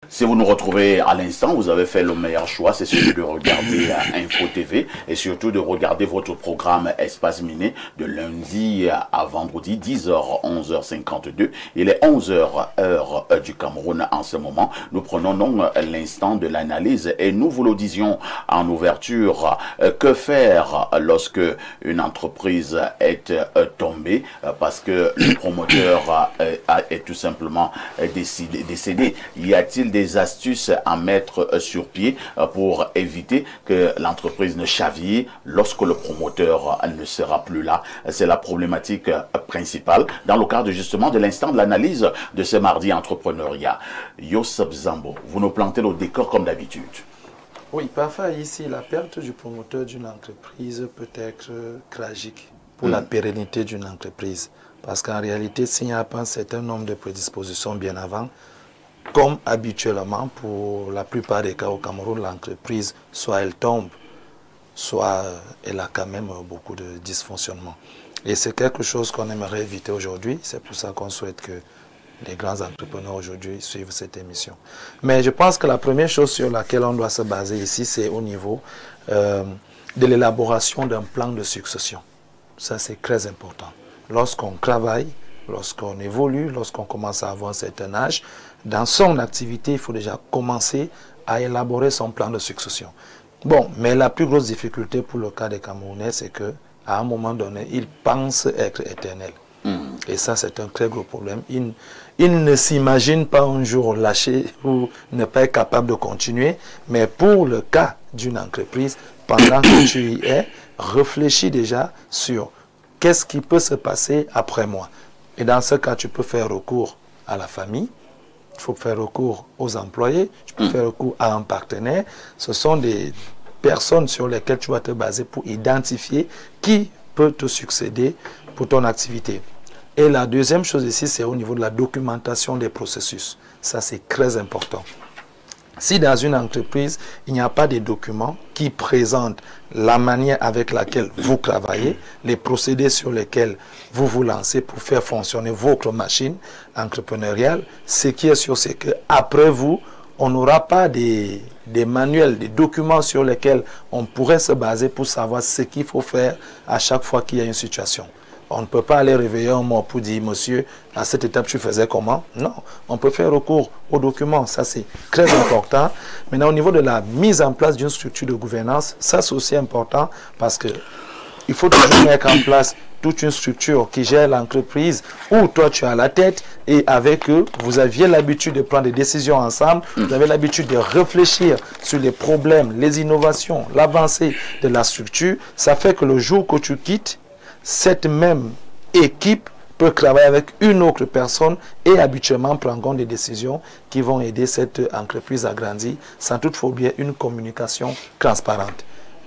Si vous nous retrouvez à l'instant, vous avez fait le meilleur choix, c'est celui de regarder Info TV et surtout de regarder votre programme Espace Miné de lundi à vendredi, 10h, 11h52. Il est 11h, heure du Cameroun en ce moment. Nous prenons donc l'instant de l'analyse et nous vous le disions en ouverture. Que faire lorsque une entreprise est tombée parce que le promoteur est tout simplement décédé? Y a-t-il des astuces à mettre sur pied pour éviter que l'entreprise ne chavire lorsque le promoteur ne sera plus là? C'est la problématique principale dans le cadre justement de l'instant de l'analyse de ce mardi entrepreneuriat. Youssef Zambo, vous nous plantez le décor comme d'habitude. Oui, parfois ici, la perte du promoteur d'une entreprise peut être tragique pour la pérennité d'une entreprise. Parce qu'en réalité, s'il n'y a pas un certain nombre de prédispositions bien avant, comme habituellement pour la plupart des cas au Cameroun, l'entreprise, soit elle tombe, soit elle a quand même beaucoup de dysfonctionnements. Et c'est quelque chose qu'on aimerait éviter aujourd'hui. C'est pour ça qu'on souhaite que les grands entrepreneurs aujourd'hui suivent cette émission. Mais je pense que la première chose sur laquelle on doit se baser ici, c'est au niveau de l'élaboration d'un plan de succession. Ça, c'est très important. Lorsqu'on travaille, lorsqu'on évolue, lorsqu'on commence à avoir un certain âge, dans son activité, il faut déjà commencer à élaborer son plan de succession. Bon, mais la plus grosse difficulté pour le cas des Camerounais, c'est qu'à un moment donné, ils pensent être éternels. Et ça, c'est un très gros problème. Ils ne s'imaginent pas un jour lâcher ou ne pas être capable de continuer. Mais pour le cas d'une entreprise, pendant que tu y es, réfléchis déjà sur qu'est-ce qui peut se passer après moi. Et dans ce cas, tu peux faire recours à la famille. Il faut faire recours aux employés, tu peux faire recours à un partenaire. Ce sont des personnes sur lesquelles tu vas te baser pour identifier qui peut te succéder pour ton activité. Et la deuxième chose ici, c'est au niveau de la documentation des processus. Ça, c'est très important. Si dans une entreprise, il n'y a pas de documents qui présentent la manière avec laquelle vous travaillez, les procédés sur lesquels vous vous lancez pour faire fonctionner votre machine entrepreneuriale, ce qui est sûr, c'est qu'après vous, on n'aura pas des manuels, des documents sur lesquels on pourrait se baser pour savoir ce qu'il faut faire à chaque fois qu'il y a une situation. On ne peut pas aller réveiller un mort pour dire, monsieur, à cette étape, tu faisais comment? Non, on peut faire recours aux documents. Ça, c'est très important. Maintenant, au niveau de la mise en place d'une structure de gouvernance, ça, c'est aussi important parce que il faut toujours mettre en place toute une structure qui gère l'entreprise où toi, tu as la tête et avec eux, vous aviez l'habitude de prendre des décisions ensemble. Vous avez l'habitude de réfléchir sur les problèmes, les innovations, l'avancée de la structure. Ça fait que le jour que tu quittes, cette même équipe peut travailler avec une autre personne et habituellement prendre en compte des décisions qui vont aider cette entreprise à grandir sans toutefois bien une communication transparente.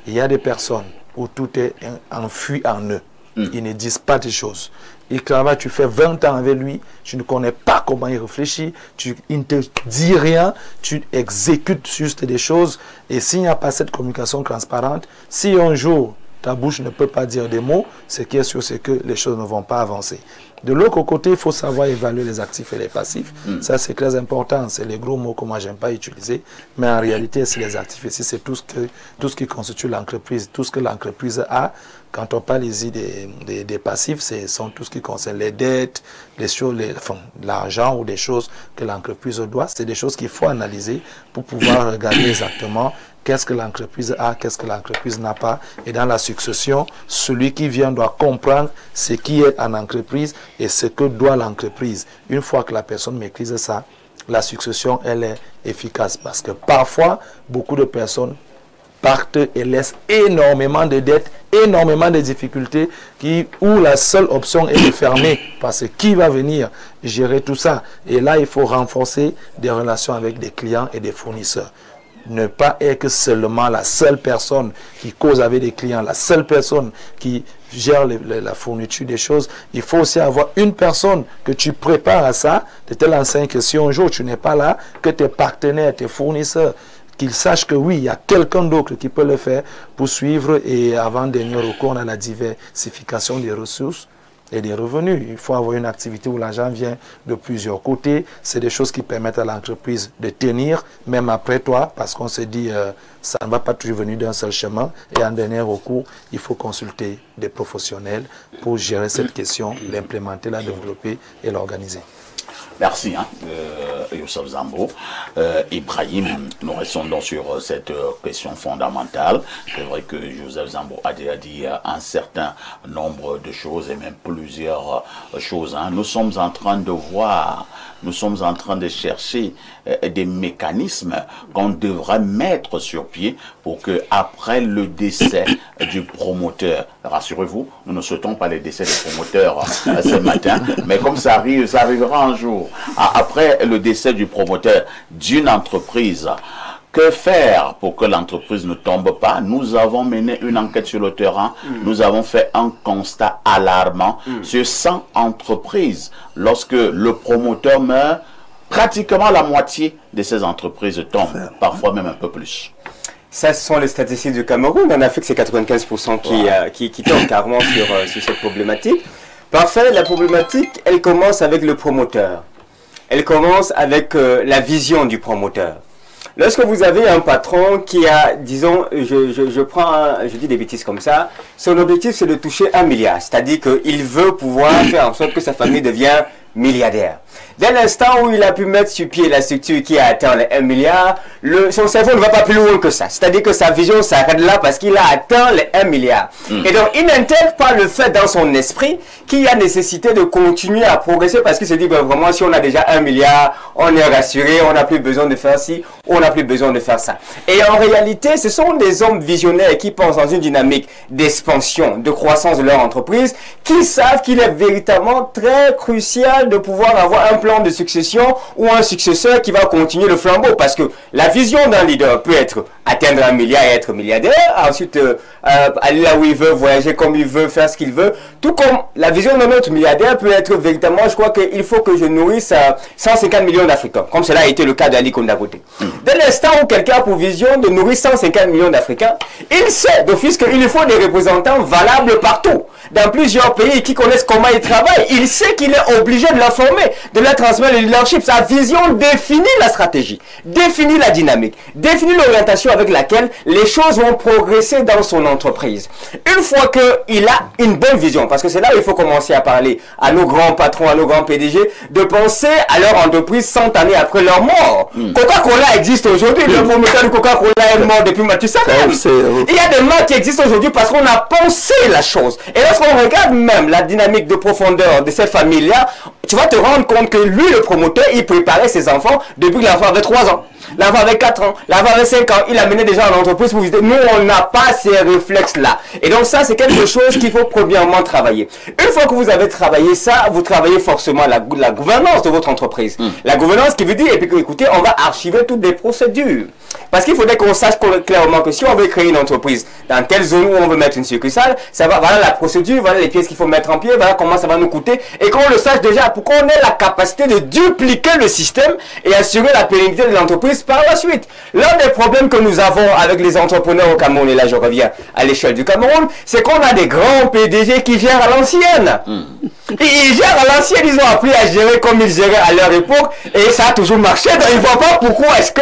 Il y a des personnes où tout est enfui en eux. Ils ne disent pas des choses. Il travaille, tu fais 20 ans avec lui, tu ne connais pas comment il réfléchit, il ne te dit rien, tu exécutes juste des choses. Et s'il n'y a pas cette communication transparente, si un jour ta bouche ne peut pas dire des mots, ce qui est sûr, c'est que les choses ne vont pas avancer. De l'autre côté, il faut savoir évaluer les actifs et les passifs. Ça, c'est très important. C'est les gros mots que moi, je n'aime pas utiliser. Mais en réalité, c'est les actifs. Ici, c'est tout ce qui constitue l'entreprise, tout ce que l'entreprise a. Quand on parle ici des passifs, ce sont tout ce qui concerne les dettes, l'argent ou des choses que l'entreprise doit. C'est des choses qu'il faut analyser pour pouvoir regarder exactement qu'est-ce que l'entreprise a, qu'est-ce que l'entreprise n'a pas. Et dans la succession, celui qui vient doit comprendre ce qui est en entreprise et ce que doit l'entreprise. Une fois que la personne maîtrise ça, la succession, elle est efficace. Parce que parfois, beaucoup de personnes partent et laissent énormément de dettes, énormément de difficultés, où la seule option est de fermer. Parce que qui va venir gérer tout ça? Et là, il faut renforcer des relations avec des clients et des fournisseurs. Ne pas être seulement la seule personne qui cause avec des clients, la seule personne qui gère la fourniture des choses. Il faut aussi avoir une personne que tu prépares à ça, de telle enseigne que si un jour tu n'es pas là, que tes partenaires, tes fournisseurs, qu'ils sachent que oui, il y a quelqu'un d'autre qui peut le faire pour suivre. Et avant dernier recours, on a la diversification des ressources. et des revenus. Il faut avoir une activité où l'argent vient de plusieurs côtés. C'est des choses qui permettent à l'entreprise de tenir, même après toi, parce qu'on se dit ça ne va pas toujours venir d'un seul chemin. Et en dernier recours, il faut consulter des professionnels pour gérer cette question, l'implémenter, la développer et l'organiser. Merci, Youssef Zambo. Ibrahim, nous restons donc sur cette question fondamentale. C'est vrai que Youssef Zambo a déjà dit un certain nombre de choses et même plusieurs choses. Nous sommes en train de voir, nous sommes en train de chercher des mécanismes qu'on devrait mettre sur pied pour que après le décès du promoteur, rassurez-vous, nous ne souhaitons pas le décès du promoteur ce matin, mais comme ça arrive, ça arrivera un jour. Après le décès du promoteur d'une entreprise, que faire pour que l'entreprise ne tombe pas? Nous avons mené une enquête sur le terrain. Nous avons fait un constat alarmant sur 100 entreprises. Lorsque le promoteur meurt, pratiquement la moitié de ces entreprises tombent, parfois même un peu plus. Ça, ce sont les statistiques du Cameroun. En Afrique, c'est 95% qui tombent carrément sur cette problématique. Parfait, la problématique, elle commence avec le promoteur. Elle commence avec la vision du promoteur. Lorsque vous avez un patron qui a, disons, je dis des bêtises comme ça, son objectif c'est de toucher 1 milliard. C'est-à-dire qu'il veut pouvoir faire en sorte que sa famille devienne milliardaire. Dès l'instant où il a pu mettre sur pied la structure qui a atteint les 1 milliard, son cerveau ne va pas plus loin que ça. C'est-à-dire que sa vision s'arrête là parce qu'il a atteint les 1 milliard. Et donc, il n'intègre pas le fait dans son esprit qu'il y a nécessité de continuer à progresser parce qu'il se dit, ben, vraiment, si on a déjà 1 milliard, on est rassuré, on n'a plus besoin de faire ci, on n'a plus besoin de faire ça. Et en réalité, ce sont des hommes visionnaires qui pensent dans une dynamique d'expansion, de croissance de leur entreprise, qui savent qu'il est véritablement très crucial de pouvoir avoir un plan de succession ou un successeur qui va continuer le flambeau. Parce que la vision d'un leader peut être atteindre 1 milliard et être milliardaire, ensuite aller là où il veut, voyager comme il veut, faire ce qu'il veut. Tout comme la vision d'un autre milliardaire peut être véritablement, je crois qu'il faut que je nourrisse 150 millions d'Africains, comme cela a été le cas d'Ali Kondagote. Dès l'instant où quelqu'un a pour vision de nourrir 150 millions d'Africains, il sait d'office qu'il lui faut des représentants valables partout, dans plusieurs pays qui connaissent comment ils travaillent. Il sait qu'il est obligé de la former, de la transmettre le leadership. Sa vision définit la stratégie, définit la dynamique, définit l'orientation avec laquelle les choses vont progresser dans son entreprise. Une fois qu'il a une bonne vision, parce que c'est là où il faut commencer à parler à nos grands patrons, à nos grands PDG, de penser à leur entreprise 100 années après leur mort. Coca-Cola existe aujourd'hui, le promoteur de Coca-Cola est mort depuis Mathusalem. Il y a des marques qui existent aujourd'hui parce qu'on a pensé la chose. Et lorsqu'on regarde même la dynamique de profondeur de cette famille-là, tu vas te rendre compte que lui, le promoteur, il préparait ses enfants depuis que l'enfant avait 3 ans. L'enfant avait 4 ans, l'enfant avait 5 ans, il a mené déjà en entreprise pour visiter. Nous, on n'a pas ces réflexes-là. Et donc ça, c'est quelque chose qu'il faut premièrement travailler. Une fois que vous avez travaillé ça, vous travaillez forcément la gouvernance de votre entreprise. La gouvernance qui veut dire, et puis écoutez, on va archiver toutes les procédures. Parce qu'il faudrait qu'on sache clairement que si on veut créer une entreprise dans telle zone où on veut mettre une succursale, ça va, voilà la procédure, voilà les pièces qu'il faut mettre en pied, voilà comment ça va nous coûter, et qu'on le sache déjà pour qu'on ait la capacité de dupliquer le système et assurer la pérennité de l'entreprise par la suite. L'un des problèmes que nous avons avec les entrepreneurs au Cameroun, et là je reviens à l'échelle du Cameroun, c'est qu'on a des grands PDG qui gèrent à l'ancienne. Et ils gèrent à l'ancienne, ils ont appris à gérer comme ils géraient à leur époque, et ça a toujours marché. Donc ils ne voient pas pourquoi est-ce que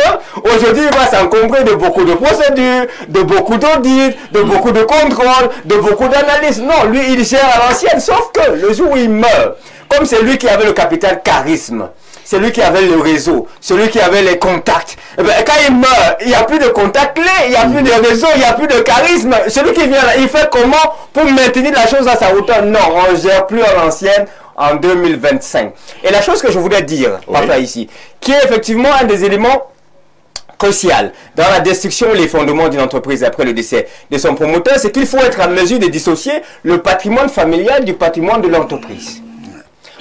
aujourd'hui il va s'encombrer de beaucoup de procédures, de beaucoup d'audits, de beaucoup de contrôles, de beaucoup d'analyses. Non, lui il gère à l'ancienne, sauf que le jour où il meurt, comme c'est lui qui avait le capital charisme, c'est lui qui avait le réseau, celui qui avait les contacts. Eh bien, quand il meurt, il n'y a plus de contacts clés, il n'y a plus de réseau, il n'y a plus de charisme. Celui qui vient là, il fait comment pour maintenir la chose à sa hauteur? Non, on ne gère plus à l'ancienne en 2025. Et la chose que je voulais dire, parfois ici, qui est effectivement un des éléments crucial dans la destruction et les fondements d'une entreprise après le décès de son promoteur, c'est qu'il faut être en mesure de dissocier le patrimoine familial du patrimoine de l'entreprise.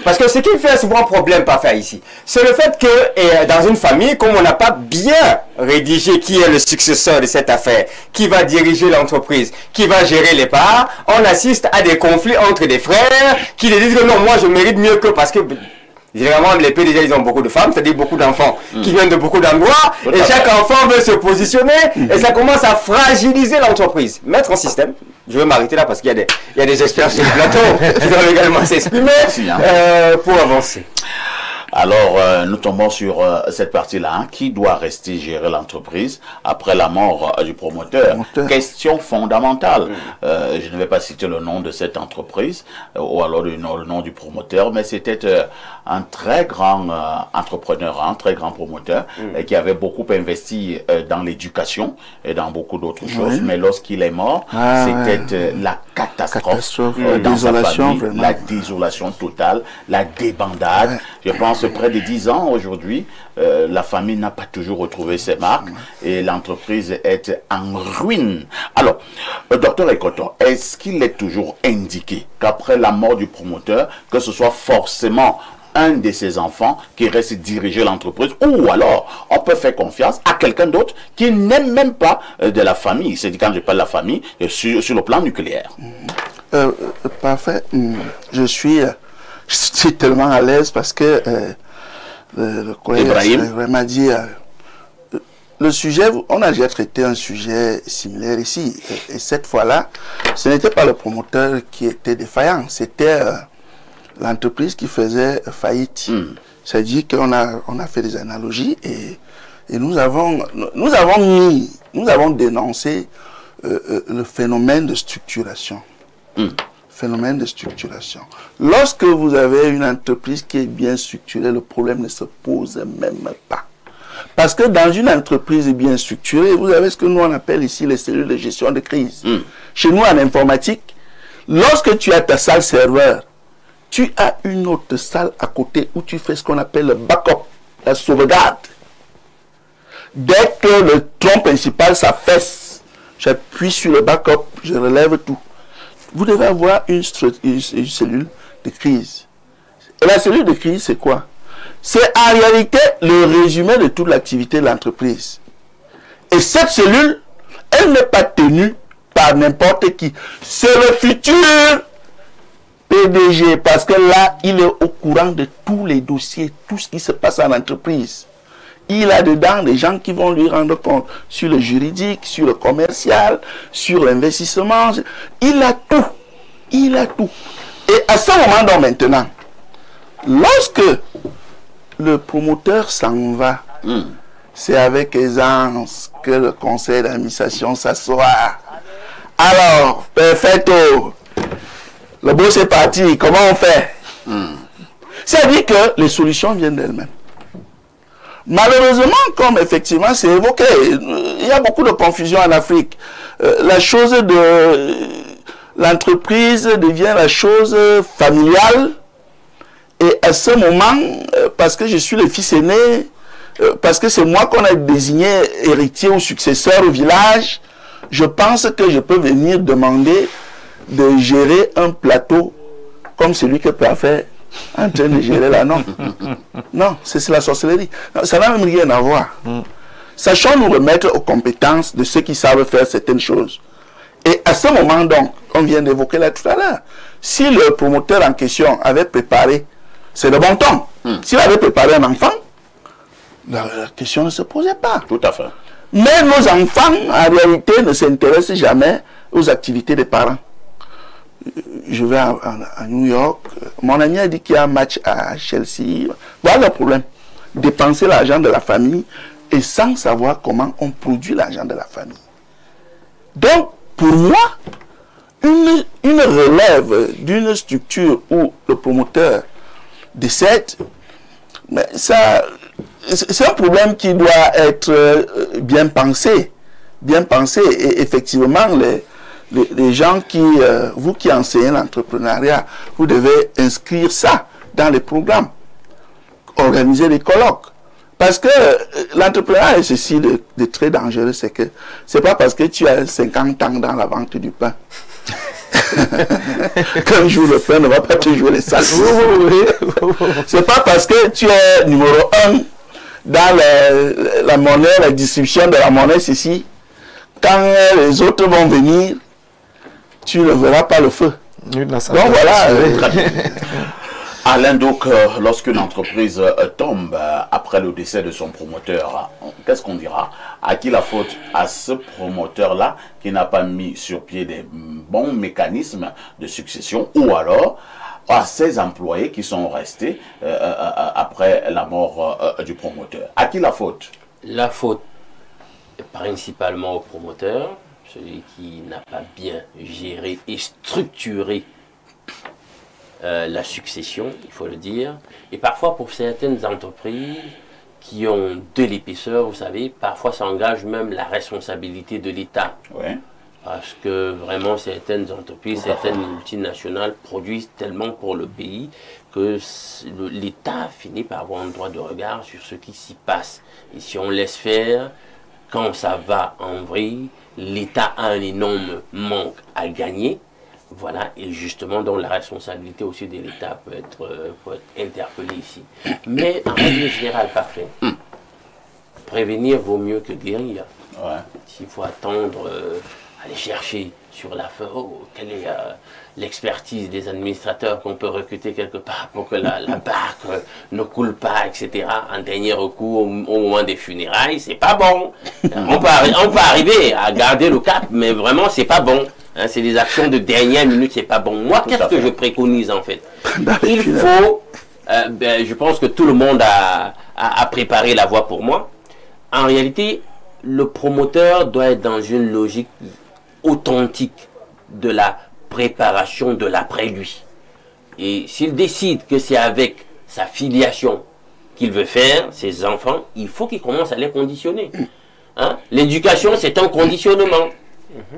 Parce que ce qui fait souvent problème parfois ici, c'est le fait que dans une famille, comme on n'a pas bien rédigé qui est le successeur de cette affaire, qui va diriger l'entreprise, qui va gérer les parts, on assiste à des conflits entre des frères qui disent que non, moi je mérite mieux que parce que Généralement, les PDG, ils ont beaucoup de femmes, c'est-à-dire beaucoup d'enfants qui viennent de beaucoup d'endroits, et chaque enfant veut se positionner, et ça commence à fragiliser l'entreprise. Mettre en système, je vais m'arrêter là parce qu'il y a des experts sur le plateau qui doivent également s'exprimer pour avancer. Alors, nous tombons sur cette partie-là. Hein. Qui doit rester gérer l'entreprise après la mort du promoteur? Question fondamentale. Je ne vais pas citer le nom de cette entreprise ou alors le nom du promoteur, mais c'était un très grand entrepreneur, un très grand promoteur qui avait beaucoup investi dans l'éducation et dans beaucoup d'autres choses. Mais lorsqu'il est mort, c'était la catastrophe dans sa famille, vraiment. La désolation totale, la débandade. Je pense près de 10 ans aujourd'hui, la famille n'a pas toujours retrouvé ses marques et l'entreprise est en ruine. Alors, docteur Ekoton, est-ce qu'il est toujours indiqué qu'après la mort du promoteur, que ce soit forcément un de ses enfants qui reste diriger l'entreprise, ou alors on peut faire confiance à quelqu'un d'autre qui n'aime même pas de la famille? C'est quand je parle de la famille, sur le plan nucléaire. Parfait. Je suis tellement à l'aise parce que le collègue m'a dit le sujet, on a déjà traité un sujet similaire ici, et cette fois-là, ce n'était pas le promoteur qui était défaillant, c'était l'entreprise qui faisait faillite. C'est-à-dire qu'on a fait des analogies et nous avons dénoncé le phénomène de structuration. Phénomène de structuration. Lorsque vous avez une entreprise qui est bien structurée, le problème ne se pose même pas. Parce que dans une entreprise bien structurée, vous avez ce que nous on appelle ici les cellules de gestion de crise. Chez nous en informatique, lorsque tu as ta salle serveur, tu as une autre salle à côté où tu fais ce qu'on appelle le backup, la sauvegarde. Dès que le tronc principal s'affaisse, j'appuie sur le backup, je relève tout. Vous devez avoir une cellule de crise. Et la cellule de crise, c'est quoi? C'est en réalité le résumé de toute l'activité de l'entreprise. Et cette cellule, elle n'est pas tenue par n'importe qui. C'est le futur PDG, parce que là, il est au courant de tous les dossiers, tout ce qui se passe en entreprise. Il a dedans des gens qui vont lui rendre compte sur le juridique, sur le commercial, sur l'investissement. Il a tout. Il a tout. Et à ce moment donc maintenant, lorsque le promoteur s'en va, c'est avec aisance que le conseil d'administration s'assoit. Alors, perfecto. Le boss est parti. Comment on fait? C'est-à-dire que les solutions viennent d'elles-mêmes. Malheureusement, comme effectivement c'est évoqué, il y a beaucoup de confusion en Afrique. La chose de l'entreprise devient la chose familiale. Et à ce moment, parce que je suis le fils aîné, parce que c'est moi qu'on a désigné héritier ou successeur au village, je pense que je peux venir demander de gérer un plateau comme celui que Parfait en train de gérer là. Non, non, c'est la sorcellerie. Non, ça n'a même rien à voir. Sachons nous remettre aux compétences de ceux qui savent faire certaines choses. Et à ce moment donc, on vient d'évoquer là tout à l'heure, si le promoteur en question avait préparé, c'est de bon ton, s'il avait préparé un enfant, la question ne se posait pas. Tout à fait. Mais nos enfants, en réalité, ne s'intéressent jamais aux activités des parents. Je vais à New York, mon ami a dit qu'il y a un match à Chelsea. Voilà le problème. Dépenser l'argent de la famille et sans savoir comment on produit l'argent de la famille. Donc, pour moi, une relève d'une structure où le promoteur décède, mais ça, c'est un problème qui doit être bien pensé. Bien pensé. Et effectivement, les gens qui, vous qui enseignez l'entrepreneuriat, vous devez inscrire ça dans les programmes, organiser des colloques. Parce que l'entrepreneuriat est ceci de très dangereux, c'est que c'est pas parce que tu as 50 ans dans la vente du pain qu'un jour le pain ne va pas te jouer les salles. C'est pas parce que tu es numéro 1 dans la monnaie, la distribution de la monnaie, ceci, quand les autres vont venir, tu ne verras pas le feu. Donc voilà. Alain, donc, lorsqu'une entreprise tombe après le décès de son promoteur, qu'est-ce qu'on dira? À qui la faute? À ce promoteur-là qui n'a pas mis sur pied des bons mécanismes de succession, ou alors à ses employés qui sont restés après la mort du promoteur? À qui la faute? La faute est principalement au promoteur, celui qui n'a pas bien géré et structuré la succession, il faut le dire. Et parfois, pour certaines entreprises qui ont de l'épaisseur, vous savez, parfois ça engage même la responsabilité de l'État. Ouais. Parce que vraiment, certaines entreprises, certaines multinationales produisent tellement pour le pays que l'État finit par avoir un droit de regard sur ce qui s'y passe. Et si on laisse faire, quand ça va en vrille, l'État a un énorme manque à gagner. Voilà, et justement, donc la responsabilité aussi de l'État peut être interpellée ici. Mais en règle générale, parfait. Prévenir vaut mieux que guérir. Ouais. S'il faut attendre, aller chercher sur la fin, quelle est l'expertise des administrateurs qu'on peut recruter quelque part pour que la barque ne coule pas, etc. En dernier recours, au moment des funérailles, c'est pas bon. On peut arriver à garder le cap, mais vraiment, c'est pas bon. Hein, c'est des actions de dernière minute, c'est pas bon. Moi, qu'est-ce que je préconise en fait? Il faut, je pense que tout le monde a préparé la voie pour moi. En réalité, le promoteur doit être dans une logique authentique de la préparation de l'après-lui. Et s'il décide que c'est avec sa filiation qu'il veut faire, ses enfants, il faut qu'il commence à les conditionner. Hein? L'éducation, c'est un conditionnement.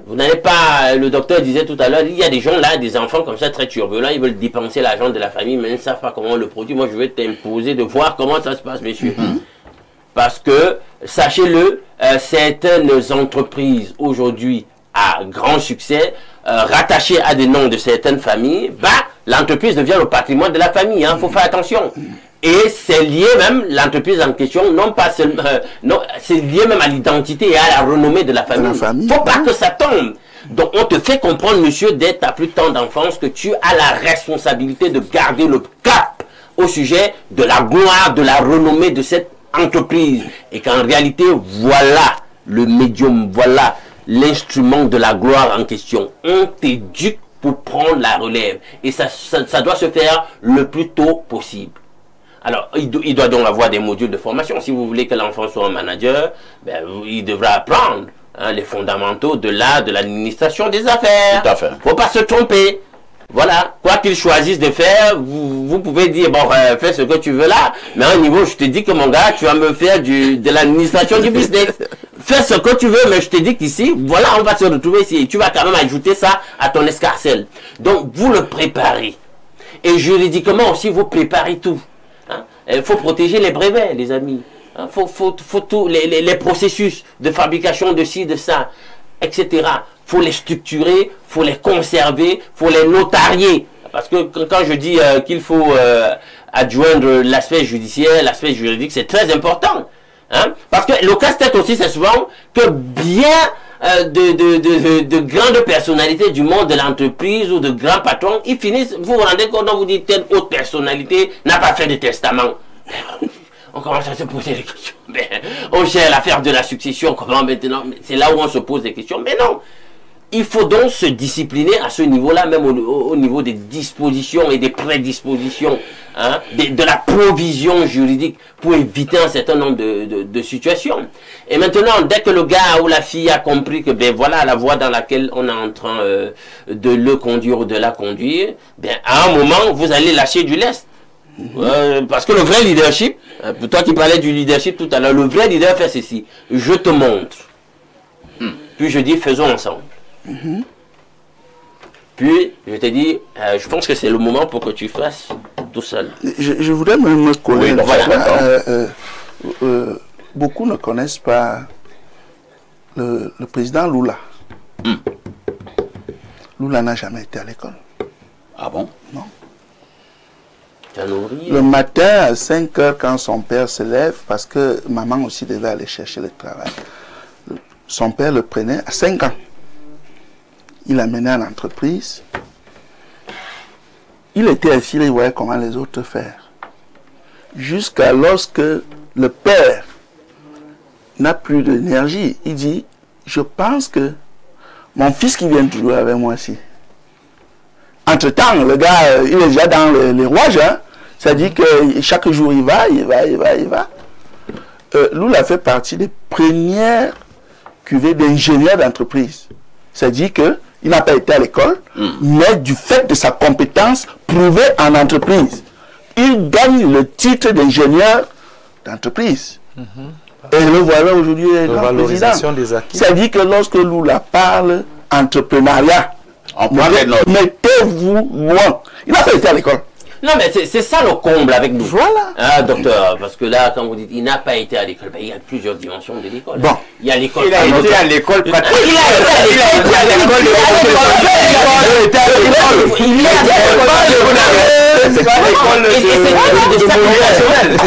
Vous n'avez pas, le docteur disait tout à l'heure, il y a des gens là, des enfants comme ça très turbulents, ils veulent dépenser l'argent de la famille, mais ils ne savent pas comment on le produit. Moi, je vais t'imposer de voir comment ça se passe, messieurs. Parce que, sachez-le, certaines entreprises aujourd'hui à grand succès, rattachées à des noms de certaines familles, l'entreprise devient le patrimoine de la famille. Il faut faire attention. Et c'est lié même, l'entreprise en question, non pas seulement, non, c'est lié même à l'identité et à la renommée de la famille. Il ne faut pas que ça tombe. Donc on te fait comprendre, monsieur, dès ta plus tendre enfance, que tu as la responsabilité de garder le cap au sujet de la gloire, de la renommée de cette entreprise. Et qu'en réalité, voilà le médium, voilà l'instrument de la gloire en question. On t'éduque pour prendre la relève. Et ça doit se faire le plus tôt possible. Alors, il doit donc avoir des modules de formation. Si vous voulez que l'enfant soit un manager, il devra apprendre les fondamentaux de l'administration des affaires. Tout à fait. Faut pas se tromper. Voilà, quoi qu'il choisisse de faire, vous pouvez dire, bon, fais ce que tu veux là, mais à un niveau, je te dis que mon gars, tu vas me faire de l'administration du business. Fais ce que tu veux, mais je te dis qu'ici, voilà, on va se retrouver ici. Et tu vas quand même ajouter ça à ton escarcelle. Donc, vous le préparez. Et juridiquement aussi, vous préparez tout. Il faut protéger les brevets, les amis. Il faut tout, les processus de fabrication de ci, de ça, etc. Faut les structurer, faut les conserver, faut les notarier. Parce que quand je dis qu'il faut adjoindre l'aspect judiciaire, l'aspect juridique, c'est très important. Hein? Parce que le casse-tête aussi, c'est souvent que bien de grandes personnalités du monde de l'entreprise ou de grands patrons, ils finissent, vous vous rendez compte, on vous dit telle autre personnalité n'a pas fait de testament. On commence à se poser des questions. On cherche l'affaire de la succession, comment maintenant? C'est là où on se pose des questions. Mais non, il faut donc se discipliner à ce niveau-là, même au niveau des dispositions et des prédispositions, hein, de la provision juridique pour éviter un certain nombre de situations. Et maintenant, dès que le gars ou la fille a compris que voilà la voie dans laquelle on est en train de le conduire ou de la conduire, à un moment, vous allez lâcher du lest. Parce que le vrai leadership, toi qui parlais du leadership tout à l'heure, le vrai leader fait ceci: je te montre, puis je dis faisons ensemble. Puis je te dis, je pense que c'est le moment pour que tu fasses tout seul. Je voudrais même coller. Oui, voilà, beaucoup ne connaissent pas le président Lula. Lula n'a jamais été à l'école. Ah bon? Non. ouvrier. Le matin à 5 heures, quand son père se lève, parce que maman aussi devait aller chercher le travail, son père le prenait à 5 ans. Il l'amenait à l'entreprise. il était assis, il voyait comment les autres faire. Jusqu'à lorsque le père n'a plus d'énergie, il dit, je pense que mon fils qui vient toujours avec moi ici. Entre-temps, le gars, il est déjà dans les rouages. Hein? Ça dit que chaque jour, il va. Loula fait partie des premières cuvées d'ingénieurs d'entreprise. Ça dit qu'il n'a pas été à l'école, mais du fait de sa compétence prouvée en entreprise, il gagne le titre d'ingénieur d'entreprise. Et le voilà aujourd'hui le grand président. Ça dit que lorsque Loula parle entrepreneuriat, mettez-vous loin. Il n'a pas été à l'école. Non, mais c'est ça le comble avec nous. Voilà. Ah, docteur, parce que là, quand vous dites il n'a pas été à l'école, ben, il y a plusieurs dimensions de l'école. Bon. Il y a l'école. Il a été à l'école pratique. Il a été à l'école.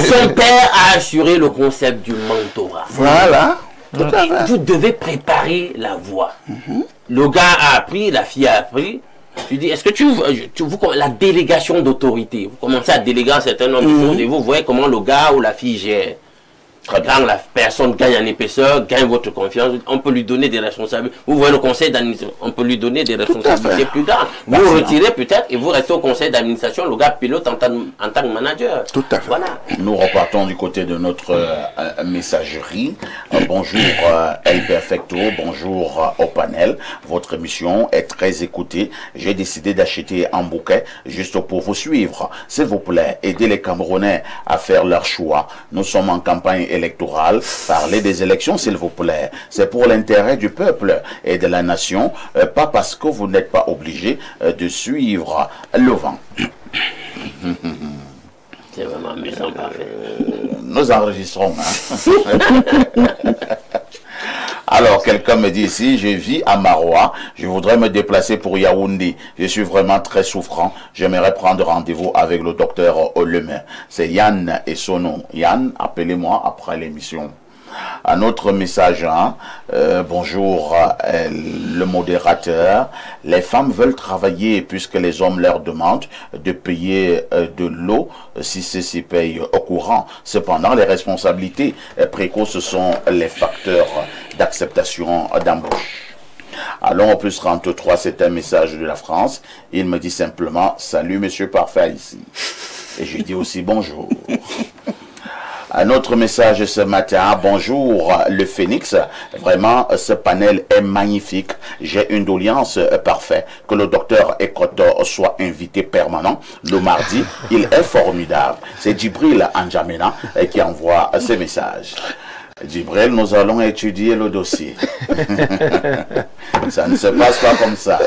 Son père a assuré le concept du mentorat. Voilà. Vous devez préparer la voie. Le gars a appris, la fille a appris. Tu dis, est-ce que la délégation d'autorité, vous commencez à déléguer un certain nombre de choses et vous voyez comment le gars ou la fille gère. Quand la personne gagne en épaisseur, gagne votre confiance, on peut lui donner des responsabilités. Vous voyez le conseil d'administration, on peut lui donner des responsabilités plus grandes. Vous retirez peut-être et vous restez au conseil d'administration, le gars pilote en tant que manager. Tout à fait. Voilà. Nous repartons du côté de notre messagerie. Bonjour El Perfecto, bonjour au panel. Votre émission est très écoutée. J'ai décidé d'acheter un bouquet juste pour vous suivre. S'il vous plaît, aidez les Camerounais à faire leur choix. Nous sommes en campagne électorale. Parlez des élections, s'il vous plaît. C'est pour l'intérêt du peuple et de la nation, pas parce que vous n'êtes pas obligé de suivre le vent. C'est vraiment amusant, parfait. Nous enregistrons. Hein? Alors, quelqu'un me dit ici, je vis à Maroua, je voudrais me déplacer pour Yaoundé. Je suis vraiment très souffrant. J'aimerais prendre rendez-vous avec le docteur Olemain. C'est Yann et son nom. Yann, appelez-moi après l'émission. Un autre message, hein? Bonjour le modérateur. Les femmes veulent travailler puisque les hommes leur demandent de payer de l'eau si ceci paye au courant. Cependant, les responsabilités précoces sont les facteurs d'acceptation d'embauche. Allons au plus 33, c'est un message de la France. Il me dit simplement, salut monsieur parfait ici. Et je dis aussi bonjour. Un autre message ce matin, bonjour le Phénix, vraiment ce panel est magnifique, j'ai une doléance parfaite, que le docteur Ekoto soit invité permanent le mardi, il est formidable. C'est Djibril Anjamena qui envoie ces messages. Djibril, nous allons étudier le dossier. Ça ne se passe pas comme ça.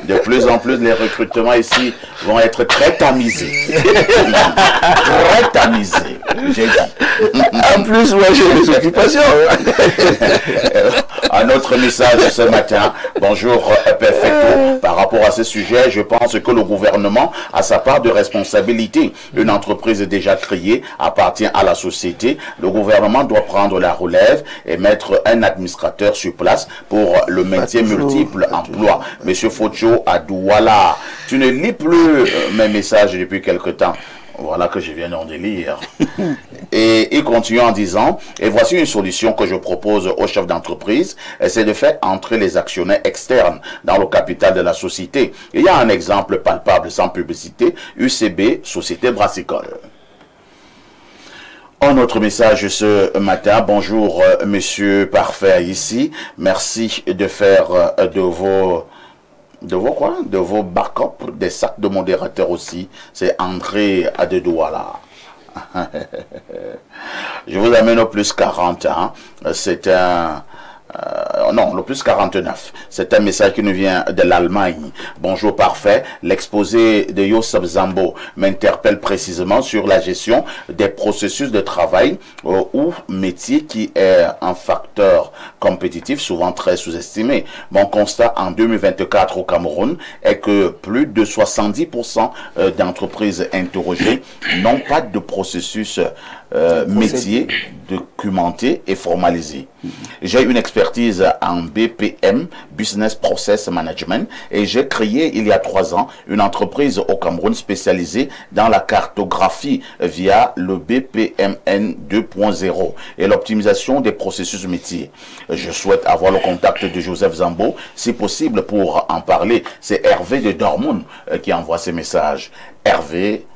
De plus en plus, les recrutements ici vont être très tamisés. Très tamisés, j'ai dit. En plus, moi j'ai des occupations. Un autre message ce matin. Bonjour Perfecto. Par rapport à ce sujet, je pense que le gouvernement a sa part de responsabilité. Une entreprise déjà créée appartient à la société. Le gouvernement doit prendre la relève et mettre un administrateur sur place pour le maintien multiple emploi. Monsieur Focho à Douala, tu ne lis plus mes messages depuis quelque temps. Voilà que je viens d'en lire. Et il continue en disant, et voici une solution que je propose aux chefs d'entreprise, c'est de faire entrer les actionnaires externes dans le capital de la société. Il y a un exemple palpable sans publicité, UCB, Société Brassicole. Un autre message ce matin. Bonjour, monsieur Parfait ici. Merci de faire de vos backups, des sacs de modérateurs aussi. C'est André Adedouala. Je vous amène au plus 40. Hein. C'est un... non, le plus 49. C'est un message qui nous vient de l'Allemagne. Bonjour parfait. L'exposé de Joseph Zambo m'interpelle précisément sur la gestion des processus de travail ou métier qui est un facteur compétitif souvent très sous-estimé. Mon constat en 2024 au Cameroun est que plus de 70% d'entreprises interrogées n'ont pas de processus métier documenté et formalisé. J'ai une expertise en BPM, Business Process Management, et j'ai créé il y a 3 ans une entreprise au Cameroun spécialisée dans la cartographie via le BPMN 2.0 et l'optimisation des processus métiers. Je souhaite avoir le contact de Joseph Zambo, si possible, pour en parler. C'est Hervé de Dortmund qui envoie ces messages. Hervé,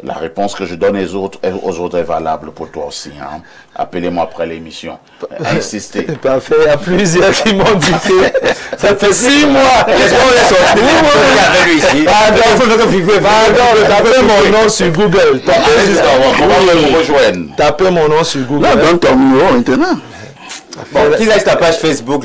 la réponse que je donne aux autres est valable pour toi aussi. Hein. Appelez-moi après l'émission. Insistez. Parfait, il y a plusieurs qui m'ont dit que ça fait 6 mois. Tapez mon nom sur Google. Tapez mon nom sur Google. Là, donne ton numéro maintenant. Bon, qui laisse ta page Facebook?